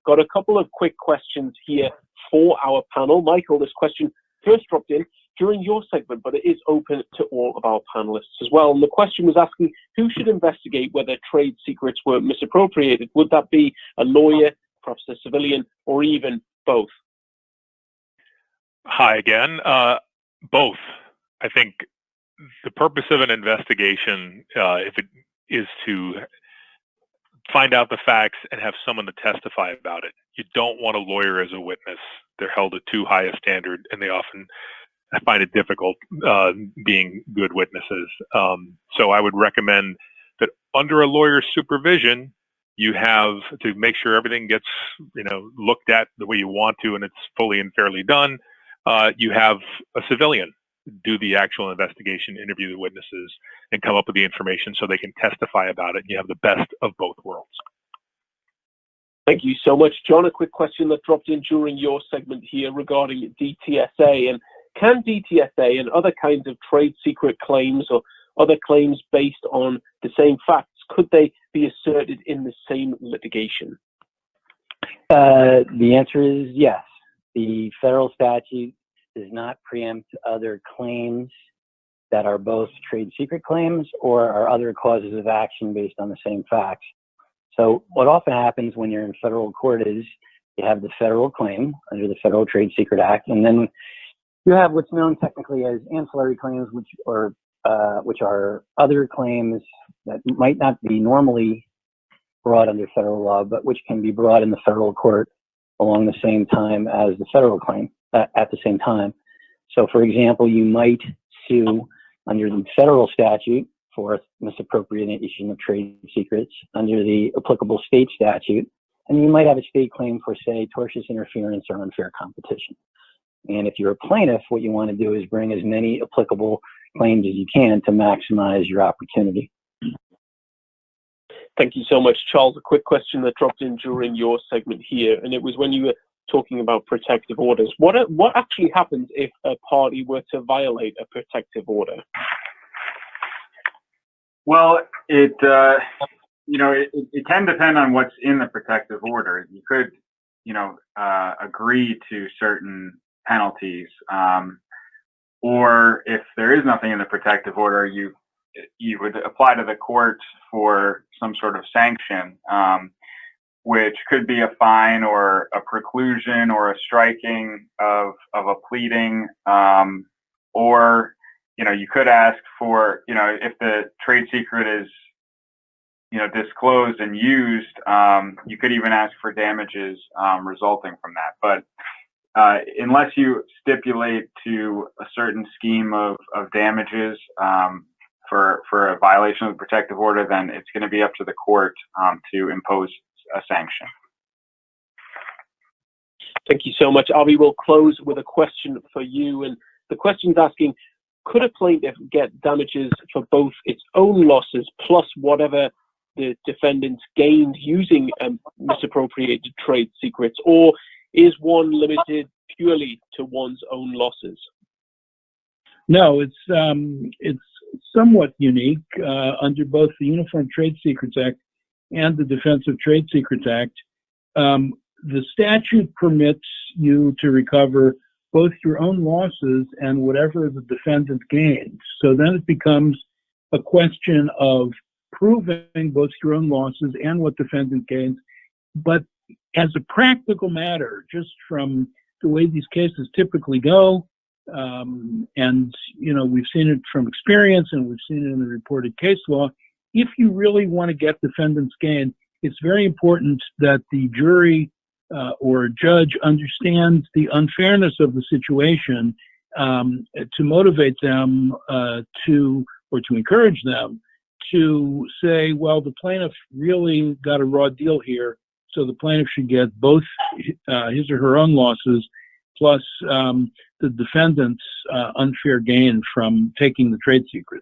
got a couple of quick questions here for our panel. Michael, this question first dropped in during your segment, but it is open to all of our panelists as well. And the question was asking, who should investigate whether trade secrets were misappropriated? Would that be a lawyer, perhaps a civilian, or even both? Hi again. Both. I think the purpose of an investigation, if it is to find out the facts and have someone to testify about it. You don't want a lawyer as a witness. They're held at too high a standard, and they often find it difficult being good witnesses. So I would recommend that under a lawyer's supervision, you have to make sure everything gets looked at the way you want to, and it's fully and fairly done. You have a civilian do the actual investigation, interview the witnesses, and come up with the information so they can testify about it. And you have the best of both worlds. Thank you so much, John. A quick question that dropped in during your segment here regarding DTSA. And can DTSA and other kinds of trade secret claims or other claims based on the same facts, could they be asserted in the same litigation? The answer is yes. The federal statute does not preempt other claims that are both trade secret claims or are other causes of action based on the same facts. So what often happens when you're in federal court is you have the federal claim under the Federal Trade Secret Act, and then you have what's known technically as ancillary claims, which are other claims that might not be normally brought under federal law, but which can be brought in the federal court along the same time as the federal claim at the same time. So, for example, you might sue under the federal statute for misappropriation of trade secrets under the applicable state statute, and you might have a state claim for, say, tortious interference or unfair competition. And if you're a plaintiff, what you want to do is bring as many applicable claims as you can to maximize your opportunity. Thank you so much, Charles. A quick question that dropped in during your segment here, and it was when you were talking about protective orders. What actually happens if a party were to violate a protective order? Well, it can depend on what's in the protective order. You could, agree to certain penalties, or if there is nothing in the protective order, you would apply to the court for some sort of sanction, which could be a fine or a preclusion or a striking of a pleading, or you could ask for, if the trade secret is, disclosed and used, you could even ask for damages resulting from that. But unless you stipulate to a certain scheme of damages for a violation of the protective order, then it's going to be up to the court to impose a sanction. Thank you so much. Avi, will close with a question for you. And the question's asking, could a plaintiff get damages for both its own losses plus whatever the defendant gained using misappropriated trade secrets, or is one limited purely to one's own losses? No, it's somewhat unique under both the Uniform Trade Secrets Act and the Defense of Trade Secrets Act. The statute permits you to recover both your own losses and whatever the defendant gains. So then it becomes a question of proving both your own losses and what defendant gains. But as a practical matter, just from the way these cases typically go, and we've seen it from experience and we've seen it in the reported case law, if you really want to get defendant's gain, it's very important that the jury or judge understands the unfairness of the situation to motivate them to encourage them to say, well, the plaintiff really got a raw deal here, so the plaintiff should get both his or her own losses plus the defendant's unfair gain from taking the trade secret.